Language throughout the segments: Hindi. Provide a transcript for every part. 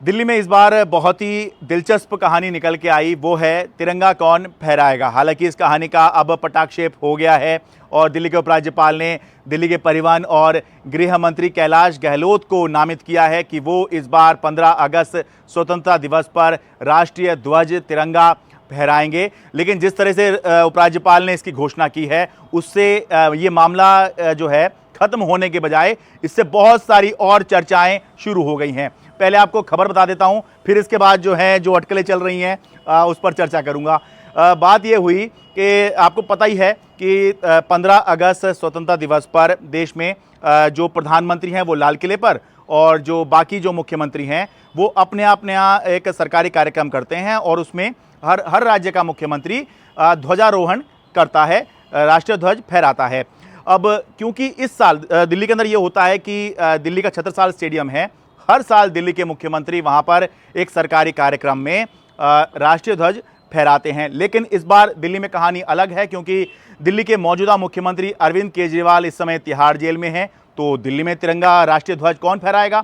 दिल्ली में इस बार बहुत ही दिलचस्प कहानी निकल के आई, वो है तिरंगा कौन फहराएगा। हालांकि इस कहानी का अब पटाक्षेप हो गया है और दिल्ली के उपराज्यपाल ने दिल्ली के परिवहन और गृह मंत्री कैलाश गहलोत को नामित किया है कि वो इस बार 15 अगस्त स्वतंत्रता दिवस पर राष्ट्रीय ध्वज तिरंगा फहराएंगे। लेकिन जिस तरह से उपराज्यपाल ने इसकी घोषणा की है उससे ये मामला जो है खत्म होने के बजाय इससे बहुत सारी और चर्चाएं शुरू हो गई हैं। पहले आपको खबर बता देता हूं, फिर इसके बाद जो अटकलें चल रही हैं उस पर चर्चा करूंगा। बात ये हुई कि आपको पता ही है कि 15 अगस्त स्वतंत्रता दिवस पर देश में जो प्रधानमंत्री हैं वो लाल किले पर और जो बाकी जो मुख्यमंत्री हैं वो अपने यहाँ एक सरकारी कार्यक्रम करते हैं और उसमें हर राज्य का मुख्यमंत्री ध्वजारोहण करता है, राष्ट्रीय ध्वज फहराता है। अब क्योंकि इस साल दिल्ली के अंदर ये होता है कि दिल्ली का छत्रसाल स्टेडियम है, हर साल दिल्ली के मुख्यमंत्री वहां पर एक सरकारी कार्यक्रम में राष्ट्रीय ध्वज फहराते हैं। लेकिन इस बार दिल्ली में कहानी अलग है क्योंकि दिल्ली के मौजूदा मुख्यमंत्री अरविंद केजरीवाल इस समय तिहाड़ जेल में हैं। तो दिल्ली में तिरंगा राष्ट्रीय ध्वज कौन फहराएगा?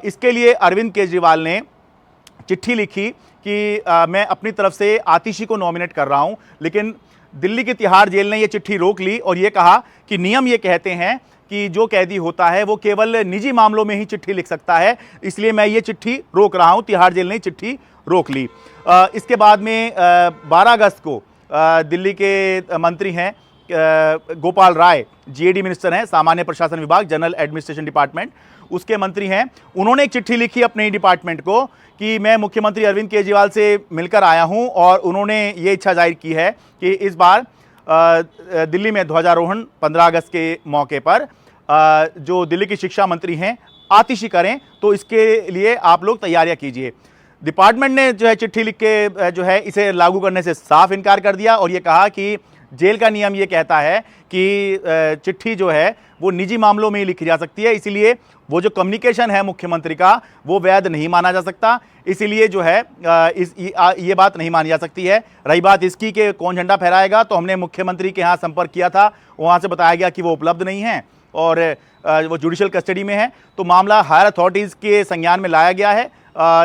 इसके लिए अरविंद केजरीवाल ने चिट्ठी लिखी कि मैं अपनी तरफ से आतिशी को नॉमिनेट कर रहा हूं, लेकिन दिल्ली की तिहाड़ जेल ने यह चिट्ठी रोक ली और यह कहा कि नियम ये कहते हैं कि जो कैदी होता है वो केवल निजी मामलों में ही चिट्ठी लिख सकता है, इसलिए मैं ये चिट्ठी रोक रहा हूं। तिहाड़ जेल ने चिट्ठी रोक ली। इसके बाद में 12 अगस्त को दिल्ली के मंत्री हैं गोपाल राय, जीएडी मिनिस्टर हैं, सामान्य प्रशासन विभाग, जनरल एडमिनिस्ट्रेशन डिपार्टमेंट, उसके मंत्री हैं। उन्होंने एक चिट्ठी लिखी अपने ही डिपार्टमेंट को कि मैं मुख्यमंत्री अरविंद केजरीवाल से मिलकर आया हूं और उन्होंने ये इच्छा जाहिर की है कि इस बार दिल्ली में ध्वजारोहण 15 अगस्त के मौके पर जो दिल्ली की शिक्षा मंत्री हैं आतिशी करें, तो इसके लिए आप लोग तैयारियां कीजिए। डिपार्टमेंट ने जो है चिट्ठी लिख के इसे लागू करने से साफ इनकार कर दिया और ये कहा कि जेल का नियम ये कहता है कि चिट्ठी जो है वो निजी मामलों में ही लिखी जा सकती है, इसीलिए वो जो कम्युनिकेशन है मुख्यमंत्री का वो वैध नहीं माना जा सकता, इसीलिए जो है ये बात नहीं मानी जा सकती है। रही बात इसकी कि कौन झंडा फहराएगा, तो हमने मुख्यमंत्री के यहाँ संपर्क किया था, वहाँ से बताया गया कि वो उपलब्ध नहीं है और वो जुडिशियल कस्टडी में है। तो मामला हायर अथॉरिटीज़ के संज्ञान में लाया गया है,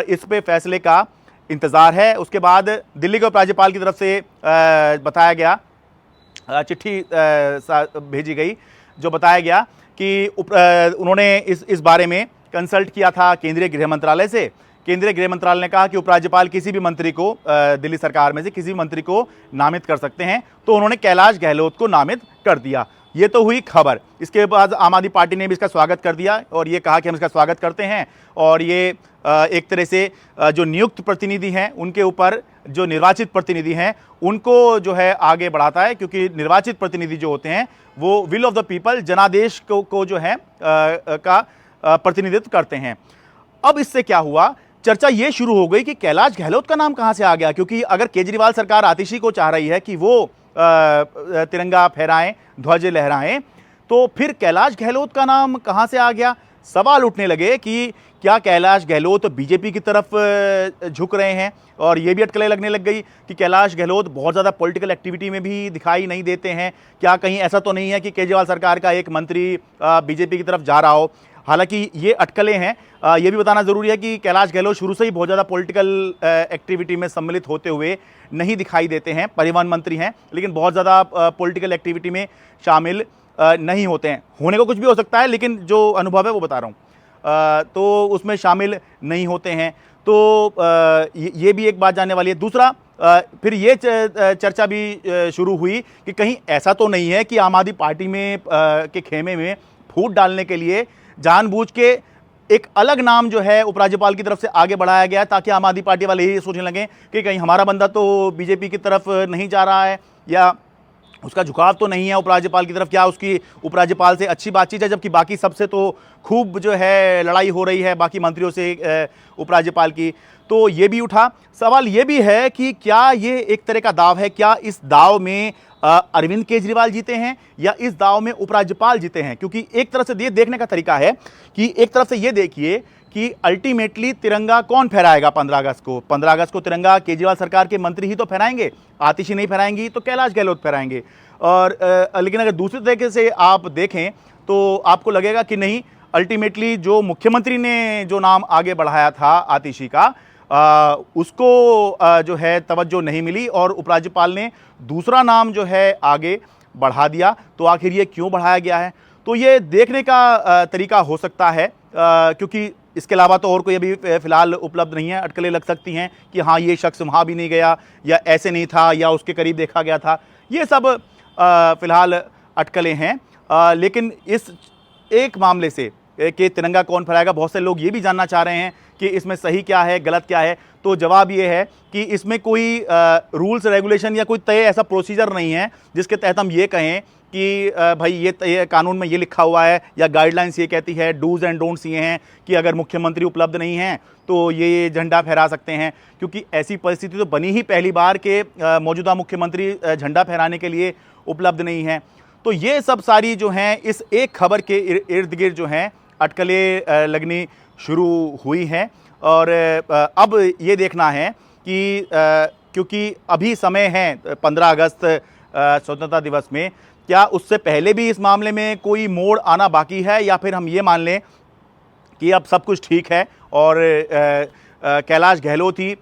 इस पे फैसले का इंतज़ार है। उसके बाद दिल्ली के उपराज्यपाल की तरफ से बताया गया, चिट्ठी भेजी गई जो बताया गया कि उन्होंने इस बारे में कंसल्ट किया था केंद्रीय गृह मंत्रालय से। केंद्रीय गृह मंत्रालय ने कहा कि उपराज्यपाल किसी भी मंत्री को दिल्ली सरकार में से किसी भी मंत्री को नामित कर सकते हैं, तो उन्होंने कैलाश गहलोत को नामित कर दिया। ये तो हुई खबर। इसके बाद आम आदमी पार्टी ने भी इसका स्वागत कर दिया और ये कहा कि हम इसका स्वागत करते हैं और ये एक तरह से जो नियुक्त प्रतिनिधि हैं उनके ऊपर जो निर्वाचित प्रतिनिधि हैं उनको जो है आगे बढ़ाता है, क्योंकि निर्वाचित प्रतिनिधि जो होते हैं वो विल ऑफ द पीपल, जनादेश को जो है का प्रतिनिधित्व करते हैं। अब इससे क्या हुआ, चर्चा ये शुरू हो गई कि कैलाश गहलोत का नाम कहाँ से आ गया, क्योंकि अगर केजरीवाल सरकार आतिशी को चाह रही है कि वो तिरंगा फहराएं, ध्वज लहराएं, तो फिर कैलाश गहलोत का नाम कहाँ से आ गया। सवाल उठने लगे कि क्या कैलाश गहलोत बीजेपी की तरफ झुक रहे हैं, और ये भी अटकलें लगने लग गई कि कैलाश गहलोत बहुत ज़्यादा पॉलिटिकल एक्टिविटी में भी दिखाई नहीं देते हैं। क्या कहीं ऐसा तो नहीं है कि केजरीवाल सरकार का एक मंत्री बीजेपी की तरफ जा रहा हो। हालांकि ये अटकलें हैं। ये भी बताना ज़रूरी है कि कैलाश गहलोत शुरू से ही बहुत ज़्यादा पॉलिटिकल एक्टिविटी में सम्मिलित होते हुए नहीं दिखाई देते हैं। परिवहन मंत्री हैं लेकिन बहुत ज़्यादा पॉलिटिकल एक्टिविटी में शामिल नहीं होते हैं। होने को कुछ भी हो सकता है, लेकिन जो अनुभव है वो बता रहा हूँ, तो उसमें शामिल नहीं होते हैं। तो ये भी एक बात जानने वाली है। दूसरा, फिर ये चर्चा भी शुरू हुई कि कहीं ऐसा तो नहीं है कि आम आदमी पार्टी में के खेमे में फूट डालने के लिए जानबूझ के एक अलग नाम जो है उपराज्यपाल की तरफ से आगे बढ़ाया गया, ताकि आम आदमी पार्टी वाले ये सोचने लगे कि कहीं हमारा बंदा तो बीजेपी की तरफ नहीं जा रहा है या उसका झुकाव तो नहीं है उपराज्यपाल की तरफ, क्या उसकी उपराज्यपाल से अच्छी बातचीत है, जबकि बाकी सबसे तो खूब जो है लड़ाई हो रही है बाकी मंत्रियों से उपराज्यपाल की। तो ये भी उठा। सवाल ये भी है कि क्या ये एक तरह का दाव है, क्या इस दाव में अरविंद केजरीवाल जीते हैं या इस दाव में उपराज्यपाल जीते हैं? क्योंकि एक तरफ से ये देखने का तरीका है कि एक तरफ से ये देखिए कि अल्टीमेटली तिरंगा कौन फहराएगा 15 अगस्त को। 15 अगस्त को तिरंगा केजरीवाल सरकार के मंत्री ही तो फहराएंगे, आतिशी नहीं फहराएंगी तो कैलाश गहलोत फहराएंगे। और लेकिन अगर दूसरे तरीके से आप देखें तो आपको लगेगा कि नहीं, अल्टीमेटली जो मुख्यमंत्री ने जो नाम आगे बढ़ाया था आतिशी का, उसको जो है तवज्जो नहीं मिली और उपराज्यपाल ने दूसरा नाम जो है आगे बढ़ा दिया। तो आखिर ये क्यों बढ़ाया गया है, तो ये देखने का तरीका हो सकता है, क्योंकि इसके अलावा तो और कोई अभी फिलहाल उपलब्ध नहीं है। अटकलें लग सकती हैं कि हाँ ये शख्स वहाँ भी नहीं गया, या ऐसे नहीं था, या उसके करीब देखा गया था। ये सब फिलहाल अटकलें हैं। लेकिन इस एक मामले से कि तिरंगा कौन फहराएगा, बहुत से लोग ये भी जानना चाह रहे हैं कि इसमें सही क्या है, गलत क्या है। तो जवाब ये है कि इसमें कोई रूल्स रेगुलेशन या कोई तय ऐसा प्रोसीजर नहीं है जिसके तहत हम ये कहें कि भाई ये कानून में ये लिखा हुआ है, या गाइडलाइंस ये कहती है, डूज एंड डोंट्स ये हैं कि अगर मुख्यमंत्री उपलब्ध नहीं हैं तो ये झंडा फहरा सकते हैं। क्योंकि ऐसी परिस्थिति तो बनी ही पहली बार के मौजूदा मुख्यमंत्री झंडा फहराने के लिए उपलब्ध नहीं हैं। तो ये सब सारी जो हैं इस एक खबर के इर्द गिर्द जो हैं अटकलें लगनी शुरू हुई हैं। और अब ये देखना है कि क्योंकि अभी समय है 15 अगस्त स्वतंत्रता दिवस में, क्या उससे पहले भी इस मामले में कोई मोड़ आना बाकी है, या फिर हम ये मान लें कि अब सब कुछ ठीक है और कैलाश गहलोत ही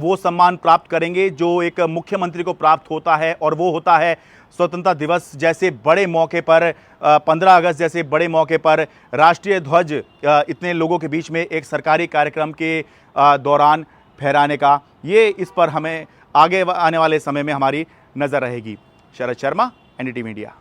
वो सम्मान प्राप्त करेंगे जो एक मुख्यमंत्री को प्राप्त होता है, और वो होता है स्वतंत्रता दिवस जैसे बड़े मौके पर, 15 अगस्त जैसे बड़े मौके पर राष्ट्रीय ध्वज इतने लोगों के बीच में एक सरकारी कार्यक्रम के दौरान फहराने का। ये इस पर हमें आगे आने वाले समय में हमारी नज़र रहेगी। Sharad Sharma, NDT media.